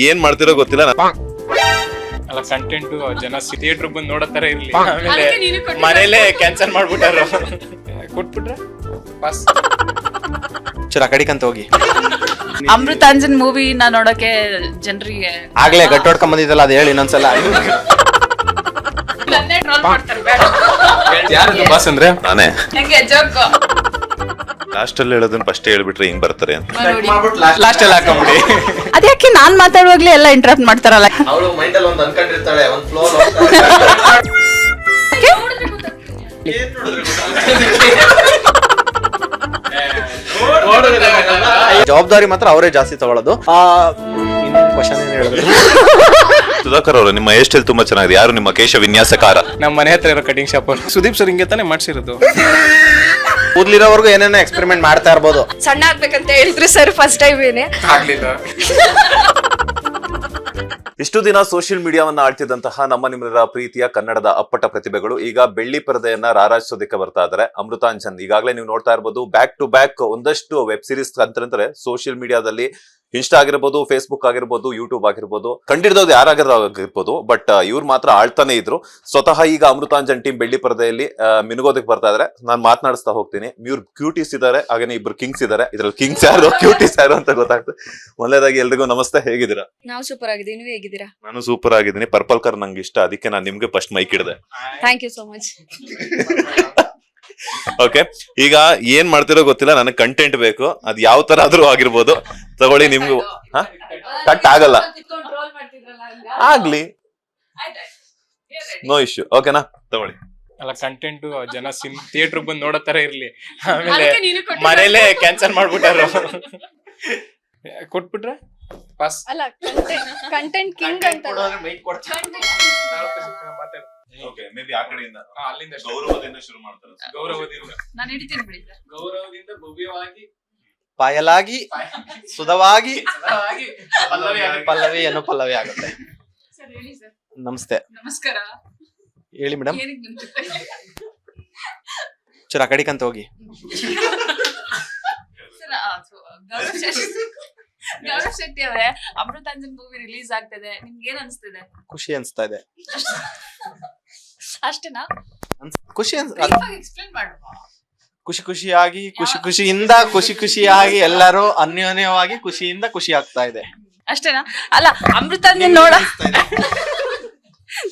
ಏನ್ ಮಾಡ್ತಿರೋ ಗೊತ್ತಿಲ್ಲ. ಅಲ್ಲ ಕಂಟೆಂಟ್ ಜನ ಥಿಯೇಟರ್ ಬಂದು ನೋಡೋ ತರ ಇರ್ಲಿ. ಆಮೇಲೆ ಮನೇಲೆ ಕ್ಯಾನ್ಸಲ್ ಮಾಡ್ಬಿಟ್ಟಾರ. ಕೊಟ್ಬಿಟ್ರೆ ಪಾಸ್. ಚೂರ ಕಡಿಕಂತ ಹೋಗಿ. ಅಮೃತಾಂಜನ್ ಮೂವಿ ನಾ ನೋಡಕ್ಕೆ ಜನರಿಗೆ ಆಗ್ಲೇ ಗಟ್ಟ ಹೊಡ್ಕೊಂಡ್ ಬಂದಿದ್ದಲ್ಲ, ಅದು ಹೇಳಿ ಇನ್ನೊಂದ್ಸಲ. ಯಾರು ಬಾಸ್ ಅಂದ್ರೆ ನಾನೇ ಲಾಸ್ಟ್ ಅಲ್ಲಿ ಹೇಳೋದನ್ನ ಫಸ್ಟ್ ಹೇಳ್ಬಿಟ್ರೆ ಹಿಂಗ್ ಬರ್ತಾರೆ ಅಂತ. ಲಾಸ್ಟ್ ಅಲ್ಲಿ ಹಾಕೊಂಬಿಡಿ. ಅದ್ಯಾಕೆ ನಾನ್ ಮಾತಾಡುವಾಗ್ಲೇ ಎಲ್ಲ ಇಂಟರಪ್ಟ್ ಮಾಡ್ತಾರಲ್ಲ. ಅವಳು ಮೈಂಡ್ ಅಲ್ಲಿ ಒಂದು ಅನ್ಕೊಂಡಿರ್ತಾಳೆ, ಒಂದು ಫ್ಲೋ. ಜವಾಬ್ದಾರಿ ಮಾತ್ರ ಅವರೇ ಜಾಸ್ತಿ ತಗೊಳ್ಳೋದು. ಕ್ವಶನ್ ಏನ್ ಹೇಳಿದ್ರು? ಸುಧಾಕರ್ ಅವರು ನಿಮ್ಮ ಹೇರ್ ಸ್ಟೈಲ್ ತುಂಬಾ ಚೆನ್ನಾಗಿದೆ. ಯಾರು ನಿಮ್ಮ ಕೇಶ ವಿನ್ಯಾಸಕಾರ? ನಮ್ಮ ಮನೆ ಹತ್ರ ಇರೋ ಕಟಿಂಗ್ ಶಾಪ್ ಸುದೀಪ್ ಸರ್ ಹಿಂಗೆ ತಾನೇ ಮಾಡ್ಸಿರೋದು. ಕೂದ್ಲಿರೋವರೆಗೂ ಏನೇನೋ ಎಕ್ಸ್ಪೆರಿಮೆಂಟ್ ಮಾಡ್ತಾ ಇರ್ಬೋದು. ಸಣ್ಣ ಆಗ್ಬೇಕಂತ ಹೇಳಿದ್ರು ಸರ್ ಫಸ್ಟ್ ಟೈಮ್ ಏನೇ ಆಗ್ಲಿಲ್ಲ. ಇಷ್ಟು ದಿನ ಸೋಷಿಯಲ್ ಮೀಡಿಯಾವನ್ನ ಆಳ್ತಿದ್ದಂತಹ ನಮ್ಮ ನಿಮ್ಮೆಲ್ಲರ ಪ್ರೀತಿಯ ಕನ್ನಡದ ಅಪ್ಪಟ ಪ್ರತಿಭೆಗಳು ಈಗ ಬೆಳ್ಳಿ ಪರದೆಯನ್ನ ರಾರಾಜಿಸೋದಕ್ಕೆ ಬರ್ತಾ ಇದ್ದಾರೆ. ಅಮೃತಾಂಜನ್ ಈಗಾಗಲೇ ನೀವು ನೋಡ್ತಾ ಇರ್ಬೋದು, ಬ್ಯಾಕ್ ಟು ಬ್ಯಾಕ್ ಒಂದಷ್ಟು ವೆಬ್ ಸೀರೀಸ್ ಅಂತಂದ್ರೆ ಸೋಷಿಯಲ್ ಮೀಡಿಯಾದಲ್ಲಿ ಇನ್ಸ್ಟಾ ಆಗಿರ್ಬೋದು, ಫೇಸ್ಬುಕ್ ಆಗಿರ್ಬೋದು, ಯೂಟ್ಯೂಬ್ ಆಗಿರ್ಬೋದು, ಕಂಡಿಡ್ದವ್ರು ಯಾರಾಗಿರ್ಬೋದು, ಬಟ್ ಇವ್ರು ಮಾತ್ರ ಆಳ್ತಾನೆ ಇದ್ರು. ಸ್ವತಃ ಈಗ ಅಮೃತಾಂಜನ್ ಟೀಮ್ ಬೆಳ್ಳಿ ಪರದೆಯಲ್ಲಿ ಮಿನುಗೋದಕ್ಕೆ ಬರ್ತಾ ಇದಾರೆ. ನಾನು ಮಾತನಾಡಿಸ್ತಾ ಹೋಗ್ತೀನಿ. ಇವ್ರು ಕ್ಯೂಟೀಸ್ ಇದಾರೆ, ಹಾಗೇನೆ ಇಬ್ರು ಕಿಂಗ್ಸ್ ಇದಾರೆ. ಇದ್ರಲ್ಲಿ ಕಿಂಗ್ಸ್ ಯಾರು, ಕ್ಯೂಟೀಸ್ ಯಾರು ಅಂತ ಗೊತ್ತಾಗ್ತದೆ. ಮೊದಲನೇದಾಗಿ ಎಲ್ರಿಗೂ ನಮಸ್ತೆ, ಹೇಗಿದ್ದೀರಾ? ನಾವು ಸೂಪರ್ ಆಗಿದ್ದೀವಿ, ನೀವು ಹೇಗಿದ್ದೀರಾ? ನಾನು ಸೂಪರ್ ಆಗಿದ್ದೀನಿ. ಪರ್ಪಲ್ ಕಲರ್ ನಂಗೆ ಇಷ್ಟ, ಅದಕ್ಕೆ ನಾನು ನಿಮ್ಗೆ ಫಸ್ಟ್ ಮೈಕ್ ಹಿಡಿದೆ. Thank you so much. Okay, ಈಗ ಏನ್ ಮಾಡ್ತಿರೋ ಗೊತ್ತಿಲ್ಲ, ನನಗೆ ಕಂಟೆಂಟ್ ಬೇಕು. ಅದ್ ಯಾವ ತರ ಆದ್ರೂ ಆಗಿರ್ಬೋದು, ತಗೊಳ್ಳಿ. ನಿಮ್ಗೂ ಕಟ್ ಆಗಲ್ಲ, ಆಗ್ಲಿ, ನೋ ಇಶ್ಯೂ. ಓಕೆನಾ, ತಗೊಳ್ಳಿ. ಅಲ್ಲ ಕಂಟೆಂಟ್ ಜನ ಥಿಯೇಟರ್ ಬಂದು ನೋಡೋ ತರ ಇರ್ಲಿ. ಆಮೇಲೆ ಮನೇಲೆ ಕ್ಯಾನ್ಸಲ್ ಮಾಡ್ಬಿಟ್ಟಾರ. ಕೊಟ್ಬಿಟ್ರೆ ಪಾಸ್. ಅಲ್ಲ ಕಂಟೆಂಟ್ ಕಿಂಗ್ ಅಂತ ಅಲ್ಲಿಂದ ಗೌರವದಿಂದ ಶುರು ಮಾಡ್ತಾರೆ. ಗೌರವದಿಂದ ನಾನು ಹಿಡಿತೀನಿ ಬಿಡಿ ಸರ್. ಗೌರವದಿಂದ ಭವ್ಯವಾಗಿ ಪಾಯಲಾಗಿ ಸುಧವಾಗಿ ಪಲ್ಲವಿ ಅನ್ನೋ ಪಲ್ಲವಿ ಆಗುತ್ತೆ. ಸರ್ ಹೇಳಿ ಸರ್. ನಮಸ್ತೆ. ನಮಸ್ಕಾರ. ಹೇಳಿ ಮೇಡಮ್. ಏನಕ್ಕೆ ನಿಮ್ ಜೊತೆ? ಚೂರ ಕಡಿಕಂತ ಹೋಗಿ. ಸರ್ ಗೌರವ್ ಶೆಟ್ಟಿ ಅವರೇ, ಅಮೃತಾಂಜನ್ ಮೂವಿ ರಿಲೀಸ್ ಆಗ್ತಿದೆ, ನಿಮ್ಗೆ ಏನ್ ಅನ್ಸ್ತಿದೆ? ಖುಷಿ ಅನ್ಸ್ತಾ ಇದೆ. ಅಷ್ಟೇನಾ? ಖುಷಿ ಎಕ್ಸ್ಪ್ಲೇನ್ ಮಾಡು. ಖುಷಿಯಾಗಿ ಖುಷಿಯಾಗಿ ಎಲ್ಲರೂ ಅನ್ಯೋನ್ಯವಾಗಿ ಖುಷಿಯಿಂದ ಖುಷಿ ಆಗ್ತಾ ಇದೆ. ಅಷ್ಟೇನಾ? ಅಲ್ಲ ಅಮೃತಾಂಜನ್ ನೋಡ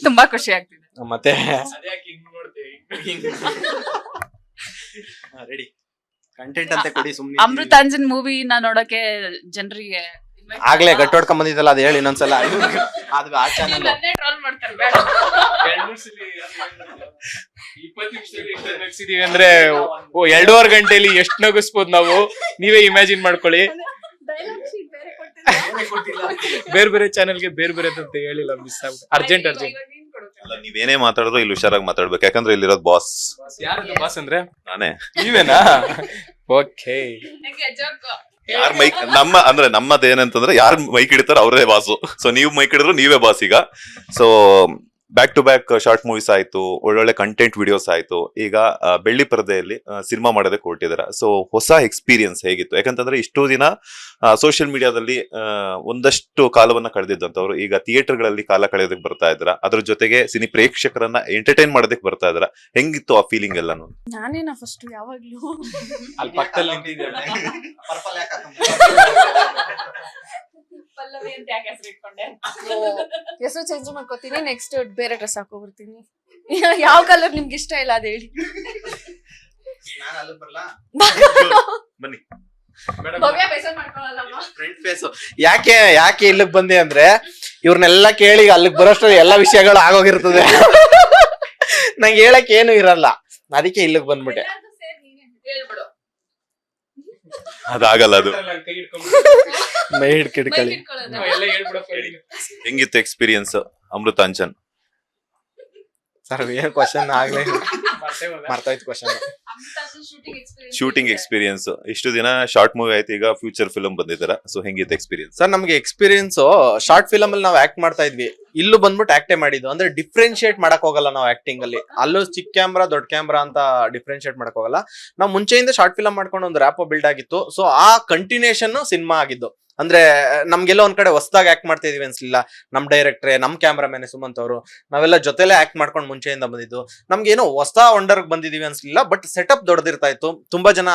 ತುಂಬಾ ಖುಷಿ ಆಗ್ತಿದೆ. ಮತ್ತೆ ಅದ್ಯಾಕೆ ಹಿಂಗ್ ನೋಡ್ತೀವಿ? ರೆಡಿ ಕಂಟೆಂಟ್ ಅಂತ ಕೊಡಿ ಸುಮ್ಮನೆ. ಅಮೃತಾಂಜನ್ ಮೂವಿ ನಾ ನೋಡಕ್ಕೆ ಜನರಿಗೆ ಆಗ್ಲೇ ಗಟ್ಟ ಹೊಡ್ಕೊಂಡ್ ಬಂದಿದ್ದಲ್ಲ, ಅದು ಹೇಳಿ ಇನ್ನೊಂದ್ಸಲ. ಅದು ಆ ಚಾನಲ್ ಟ್ರೋಲ್ ಮಾಡ್ತಾರೆ. ಬೇಡ 20 ನಿಮಿಷದಲ್ಲಿ ನಗ್ಸಿದೀವಿ ಅಂದ್ರೆ 2.5 ಗಂಟೆಲಿ ಎಷ್ಟು ನಗಿಸ್ಬೋದು ನಾವು, ನೀವೇ ಇಮ್ಯಾಜಿನ್ ಮಾಡ್ಕೊಳ್ಳಿ. ಬೇರೆ ಬೇರೆ ಚಾನೆಲ್ಗೆ ಬೇರೆ ಬೇರೆ ಅಂತ ಹೇಳಿಲ್ಲ, ಮಿಸ್ ಆಗ್ಬಿಟ್ಟು ಅರ್ಜೆಂಟ್. ಅಲ್ಲ, ನೀವೇನೇ ಮಾತಾಡಿದ್ರು ಇಲ್ಲಿ ಹುಷಾರಾಗಿ ಮಾತಾಡ್ಬೇಕು, ಯಾಕಂದ್ರೆ ಇಲ್ಲಿರೋದು ಬಾಸ್. ಯಾರದು ಬಾಸ್ ಅಂದ್ರೆ ನಾನೇ. ನೀವೇನಾ? ಓಕೆ. ಯಾರ್ ಮೈಕ್ ನಮ್ಮದ್ ಏನಂತಂದ್ರೆ ಯಾರು ಮೈಕ್ ಹಿಡಿತಾರ ಅವರೇ ಬಾಸು. ಸೊ ನೀವು ಮೈಕ್ ಹಿಡಿದ್ರು ನೀವೇ ಬಾಸ್ ಈಗ. So back to back short movies ಆಯ್ತು, ಒಳ್ಳೊಳ್ಳೆ ಕಂಟೆಂಟ್ ವಿಡಿಯೋಸ್ ಆಯ್ತು. ಈಗ ಬೆಳ್ಳಿ ಪರದೆಯಲ್ಲಿ ಸಿನಿಮಾ ಮಾಡೋದಕ್ಕೆ ಹೊರಟಿದ್ದಾರೆ. ಸೊ ಹೊಸ ಎಕ್ಸ್ಪೀರಿಯನ್ಸ್ ಹೇಗಿತ್ತು? ಯಾಕಂತಂದ್ರೆ ಇಷ್ಟು ದಿನ ಸೋಷಿಯಲ್ ಮೀಡಿಯಾದಲ್ಲಿ ಒಂದಷ್ಟು ಕಾಲವನ್ನ ಕಳೆದಿದ್ದಂತವ್ರು ಈಗ ಥಿಯೇಟರ್ ಗಳಲ್ಲಿ ಕಾಲ ಕಳೆಯೋದಕ್ಕೆ ಬರ್ತಾ ಇದ್ರ, ಅದ್ರ ಜೊತೆಗೆ ಸಿನಿ ಪ್ರೇಕ್ಷಕರನ್ನ ಎಂಟರ್ಟೈನ್ ಮಾಡೋದಕ್ಕೆ ಬರ್ತಾ ಇದ್ರ. ಹೆಂಗಿತ್ತು ಆ ಫೀಲಿಂಗ್ ಎಲ್ಲಾನು? ನಾನೇನಾ ಫಸ್ಟ್ ಯಾವಾಗ್ಲೂ ಅಲ್ಲಿ ಪಕ್ಕದಲ್ಲಿ ನಿಂತಿದ್ದೆ. ಪಲ್ಲವಿ ಅಂತ ಯಾಕೆ ಹೆಸರು ಇಟ್ಕೊಂಡೆ? ಹೆಸರು ಚೇಂಜ್ ಮಾಡ್ಕೋತೀನಿ, ನೆಕ್ಸ್ಟ್ ಬೇರೆ ಡ್ರೆಸ್ ಹಾಕೋಬಿಡ್ತೀನಿ. ಯಾವ ಕಲರ್ ನಿಮ್ಗೆ ಇಷ್ಟ ಇಲ್ಲ ಅದ್ ಹೇಳಿ. ಬನ್ನಿ. ಭವ್ಯ ಬೇಸರ ಮಾಡ್ಕೊಳ್ಳಲ್ಲ. Front face. ಯಾಕೆ ಇಲ್ಲಿಗೆ ಬಂದೆ ಅಂದ್ರೆ, ಇವ್ರನ್ನೆಲ್ಲ ಕೇಳಿ ಅಲ್ಲಿಗೆ ಬರೋಷ್ಟ್ರಲ್ಲಿ ಎಲ್ಲಾ ವಿಷಯಗಳು ಆಗೋಗಿರ್ತದೆ. ನಂಗೆ ಹೇಳಕ್ ಏನು ಇರಲ್ಲ, ಅದಕ್ಕೆ ಇಲ್ಲಿಗೆ ಬಂದ್ಬಿಟ್ಟೆ. ಹೇಳ್ಬಿಡು. ಅದಾಗಲ್ಲ, ಅದು ಕೈ ಹಿಡ್ಕೊಂಡು ಮೈ ಹಿಡ್ಕಿಡ್ಕೊಳ್ಳಿ. ಎಲ್ಲ ಹೇಳ್ಬಿಡಪ್ಪ. ಹೆಂಗಿತ್ತು ಎಕ್ಸ್ಪೀರಿಯನ್ಸ್ ಅಮೃತಾಂಜನ್? ಸರ್ ಏನ್ ಕ್ವಶನ್ ಆಗ್ಲೇ ಮರ್ತಾಯ್ತು ಕ್ವಶನ್. ಶೂಟಿಂಗ್ ಎಕ್ಸ್ಪೀರಿಯನ್ಸ್ ಇಷ್ಟು ದಿನ ಶಾರ್ಟ್ ಮೂವಿ ಆಯ್ತು, ಈಗ ಫ್ಯೂಚರ್ ಫಿಲ್ಮ್ ಬಂದಿದ್ದಾರೆ. ಸೊ ಹೆಂಗಿತ್ತು ಎಕ್ಸ್ಪೀರಿಯನ್ಸ್? ಸರ್ ನಮ್ಗೆ ಎಕ್ಸ್ಪೀರಿಯನ್ಸ್ ಶಾರ್ಟ್ ಫಿಲಮ್ ಅಲ್ಲಿ ನಾವು ಆಕ್ಟ್ ಮಾಡ್ತಾ ಇದ್ವಿ, ಇಲ್ಲೂ ಬಂದ್ಬಿಟ್ಟು ಆಕ್ಟೇ ಮಾಡಿದ್ವು. ಅಂದ್ರೆ ಡಿಫ್ರೆನ್ಶಿಯೇಟ್ ಮಾಡಕ್ ಹೋಗಲ್ಲ ನಾವು ಆಕ್ಟಿಂಗ್ ಅಲ್ಲಿ. ಅಲ್ಲೂ ಚಿಕ್ಕ ಕ್ಯಾಮ್ರಾ ದೊಡ್ಡ ಕ್ಯಾಮ್ರಾ ಅಂತ ಡಿಫ್ರೆನ್ಶಿಯೇಟ್ ಮಾಡಕ್ ಹೋಗಲ್ಲ. ನಾವು ಮುಂಚೆಯಿಂದ ಶಾರ್ಟ್ ಫಿಲಮ್ ಮಾಡ್ಕೊಂಡು ಒಂದು ರ್ಯಾಪೋ ಬಿಲ್ಡ್ ಆಗಿತ್ತು. ಸೊ ಆ ಕಂಟಿನ್ಯೂಷನ್ ಸಿನಿಮಾ ಆಗಿದ್ದು. ಅಂದ್ರೆ ನಮ್ಗೆಲ್ಲೋ ಒಂದ್ ಕಡೆ ಹೊಸದಾಗಿ ಆಕ್ಟ್ ಮಾಡ್ತಾ ಇದೀವಿ ಅನ್ಸ್ಲಿಲ್ಲ. ನಮ್ ಡೈರೆಕ್ಟ್ರೆ, ನಮ್ ಕ್ಯಾಮ್ರಾಮನ್ ಸುಮಂತ್ ಅವರು, ನಾವೆಲ್ಲ ಜೊತೆಲೆ ಆಕ್ಟ್ ಮಾಡ್ಕೊಂಡು ಮುಂಚೆಯಿಂದ ಬಂದಿದ್ದು. ನಮ್ಗೆ ಏನೋ ಹೊಸ ವಂಡರ್ಗ್ ಬಂದಿದೀವಿ ಅನ್ಸ್ಲಿಲ್ಲ. ಬಟ್ ಸೆಟಪ್ ದೊಡ್ಡದಿರ್ತಾ ಇತ್ತು, ತುಂಬಾ ಜನ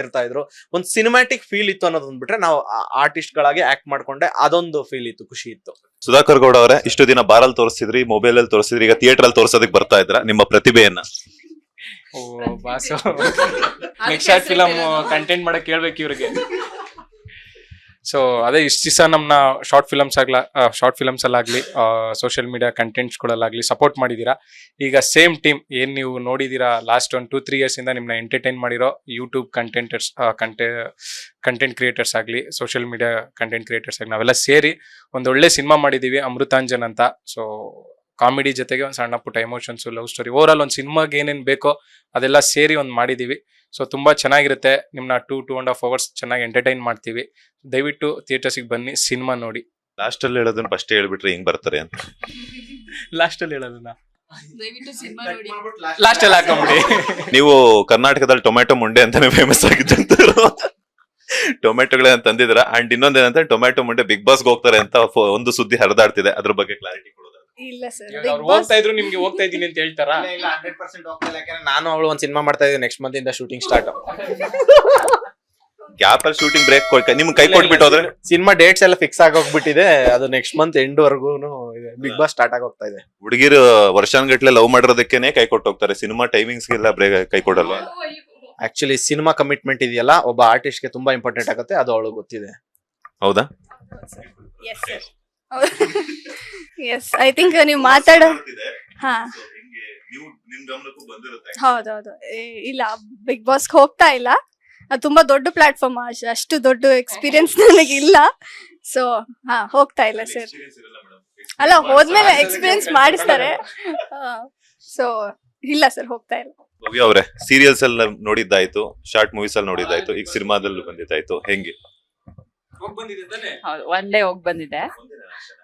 ಇರ್ತಾ ಇದ್ರು, ಒಂದು ಸಿನಿಮ್ಯಾಟಿಕ್ ಫೀಲ್ ಇತ್ತು ಅನ್ನೋದೊಂದ್ ಬಿಟ್ರೆ ನಾವು ಆರ್ಟಿಸ್ಟ್ ಗಳಾಗಿ ಆಕ್ಟ್ ಮಾಡ್ಕೊಂಡೆ, ಅದೊಂದು ಫೀಲ್ ಇತ್ತು, ಖುಷಿ ಇತ್ತು. ಸುಧಾಕರ್ ಗೌಡ ಅವರೇ, ಇಷ್ಟು ದಿನ ಬಾರಲ್ಲಿ ತೋರಿಸಿದ್ರಿ, ಮೊಬೈಲ್ ಅಲ್ಲಿ ತೋರಿಸಿದ್ರಿ, ಈಗ ಥಿಯೇಟರ್ ಅಲ್ಲಿ ತೋರ್ಸೋದಕ್ಕೆ ಬರ್ತಾ ಇದ್ರ ನಿಮ್ಮ ಪ್ರತಿಭೆಯನ್ನ? ಓ boss, next short film content ಮಾಡಕ್ ಹೇಳ್ಬೇಕು ಇವ್ರಿಗೆ. ಸೊ ಅದೇ ಇಷ್ಟು ದಿವಸ ನಮ್ಮನ್ನ ಶಾರ್ಟ್ ಫಿಲಮ್ಸ್ ಅಲ್ಲಾಗ್ಲಿ ಸೋಷಿಯಲ್ ಮೀಡಿಯಾ ಕಂಟೆಂಟ್ಸ್ಗಳಲ್ಲಾಗ್ಲಿ ಸಪೋರ್ಟ್ ಮಾಡಿದೀರಾ. ಈಗ ಸೇಮ್ ಟೀಮ್ ಏನ್ ನೀವು ನೋಡಿದೀರಾ ಲಾಸ್ಟ್ 1-2-3 years ಇಂದ ನಿಮ್ನ ಎಂಟರ್ಟೈನ್ ಮಾಡಿರೋ ಯೂಟ್ಯೂಬ್ ಕಂಟೆಂಟ್ ಕ್ರಿಯೇಟರ್ಸ್ ಆಗಲಿ, ಸೋಷಿಯಲ್ ಮೀಡಿಯಾ ಕಂಟೆಂಟ್ ಕ್ರಿಯೇಟರ್ಸ್ ಆಗಲಿ, ನಾವೆಲ್ಲ ಸೇರಿ ಒಂದು ಒಳ್ಳೆ ಸಿನಿಮಾ ಮಾಡಿದೀವಿ, ಅಮೃತಾಂಜನ್ ಅಂತ. ಸೊ ಕಾಮಿಡಿ ಜೊತೆಗೆ ಒಂದು ಸಣ್ಣ ಪುಟ್ಟ emotions, love story, over all ಒಂದು ಸಿನಿಮಾಗೆ ಏನೇನು ಬೇಕೋ ಅದೆಲ್ಲ ಸೇರಿ ಒಂದು ಮಾಡಿದೀವಿ. ಸೊ ತುಂಬಾ ಚೆನ್ನಾಗಿರುತ್ತೆ. ನಿಮ್ನ 2.5 hours ಚೆನ್ನಾಗಿ ಎಂಟರ್ಟೈನ್ ಮಾಡ್ತೀವಿ. ದಯವಿಟ್ಟು ಥಿಯೇಟರ್ಸಿಗೆ ಬನ್ನಿ, ಸಿನಿಮಾ ನೋಡಿ. ಲಾಸ್ಟ್ ಅಲ್ಲಿ ಹೇಳೋದನ್ನ ಫಸ್ಟ್ ಹೇಳ್ಬಿಟ್ರೆ ಹಿಂಗ್ ಬರ್ತಾರೆ ಅಂತ. ಲಾಸ್ಟ್ ಅಲ್ಲಿ ಹೇಳೋದನ್ನ ದಯವಿಟ್ಟು ಸಿನಿಮಾ ನೋಡಿ. ಲಾಸ್ಟ್ ಅಲ್ಲಿ ಹಾಕೊಂಬಿಡಿ. ನೀವು ಕರ್ನಾಟಕದಲ್ಲಿ ಟೊಮ್ಯಾಟೊ ಮುಂಡೆ ಅಂತಾನೆ ಫೇಮಸ್ ಆಗಿದ್ದಂತ ಟೊಮ್ಯಾಟೊಗಳೇ ಅಂತ ತಂದಿದ್ರ. ಅಂಡ್ ಇನ್ನೊಂದೇನಂತ, ಟೊಮ್ಯಾಟೊ ಮುಂಡೆ ಬಿಗ್ ಬಾಸ್ಗೆ ಹೋಗ್ತಾರೆ ಅಂತ ಒಂದು ಸುದ್ದಿ ಹರಿದಾಡ್ತಿದೆ, ಅದ್ರ ಬಗ್ಗೆ ಕ್ಲಾರಿಟಿ ಕೊಡೋದು. ಇಲ್ಲ ಸರ್, ಅವ್ರು ಹೋಗ್ತಾ ಇದ್ರು, ನಿಮ್ಗೆ ಹೋಗ್ತಾ ಇದ್ದೀನಿ ಅಂತ ಹೇಳ್ತಾರಾ? 100% ಹೋಗ್ತಿಲ್ಲ, ಯಾಕಂದ್ರೆ ನಾನು ಅವಳು ಒಂದ್ ಸಿನಿಮಾ ಮಾಡ್ತಾ ಇದ್ದೀವಿ, ನೆಕ್ಸ್ಟ್ ಮಂತ್ ಇಂದ ಶೂಟಿಂಗ್ ಸ್ಟಾರ್ಟ್. ಗ್ಯಾಪ್ ಅಲ್ಲಿ ಶೂಟಿಂಗ್ ಬ್ರೇಕ್ ನಿಮ್ ಕೈ ಕೊಟ್ಬಿಟ್ಟು ಹೋದ್ರೆ ಸಿನಿಮಾ ಡೇಟ್ಸ್ ಎಲ್ಲ ಫಿಕ್ಸ್ ಆಗೋಗ್ಬಿಟ್ಟಿದೆ, ಅದು ನೆಕ್ಸ್ಟ್ ಮಂತ್ ಎಂಡ್ ವರ್ಗು ಬಿಗ್ ಬಾಸ್ ಸ್ಟಾರ್ಟ್ ಆಗೋಗ್ತಾ ಇದೆ. ಹುಡುಗಿರು ವರ್ಷಾನ್ಗಟ್ಲೆ ಲವ್ ಮಾಡಿರೋದಕ್ಕೇನೆ ಕೈ ಕೊಟ್ಟು ಹೋಗ್ತಾರೆ, ಸಿನಿಮಾ ಟೈಮಿಂಗ್ಸ್ ಗೆಲ್ಲ ಬ್ರೇಕ್ ಕೈ ಕೊಡಲ್ವಾ? ಆಕ್ಚುಲಿ ಸಿನಿಮಾ ಕಮಿಟ್ಮೆಂಟ್ ಇದೆಯಲ್ಲ, ಒಬ್ಬ ಆರ್ಟಿಸ್ಟ್ ಗೆ ತುಂಬಾ ಇಂಪಾರ್ಟೆಂಟ್ ಆಗುತ್ತೆ, ಅದು ಅವಳು ಗೊತ್ತಿದೆ. ಹೌದಾ? ಎಸ್, ಐ ಥಿಂಕ್ ನೀವು ಮಾತಾಡೋ ಹಾ ಹೌದೌದು. ಇಲ್ಲ, ಬಿಗ್ ಬಾಸ್ ಹೋಗ್ತಾ ಇಲ್ಲ, ಅದು ತುಂಬಾ ದೊಡ್ಡ ಪ್ಲಾಟ್ಫಾರ್ಮ್, ಅಷ್ಟು ದೊಡ್ಡ ಎಕ್ಸ್ಪೀರಿಯನ್ಸ್ ನನಗೆ ಇಲ್ಲ. ಸೊ ಹಾ, ಹೋಗ್ತಾ ಇಲ್ಲ ಸರ್. ಅಲ್ಲ, ಹೋದ್ಮೇಲೆ ಎಕ್ಸ್ಪೀರಿಯನ್ಸ್ ಮಾಡಿಸ್ತಾರೆ. ಸೊ ಇಲ್ಲ ಸರ್, ಹೋಗ್ತಾ ಇಲ್ಲ. ಭವ್ಯ ಅವರೇ, ಸೀರಿಯಲ್ಸ್ ಎಲ್ಲ ನೋಡಿದ್ದಾಯ್ತು, ಶಾರ್ಟ್ ಮೂವೀಸ್ ಅಲ್ಲಿ ನೋಡಿದ್ದಾಯ್ತು, ಈಗ ಸಿನಿಮಾದಲ್ಲೂ ಬಂದಿದ್ದಾಯ್ತು, ಹೆಂಗೆ? ಹೌದು, ಒನ್ ಡೇ ಹೋಗಿ ಬಂದಿದ್ದೆ.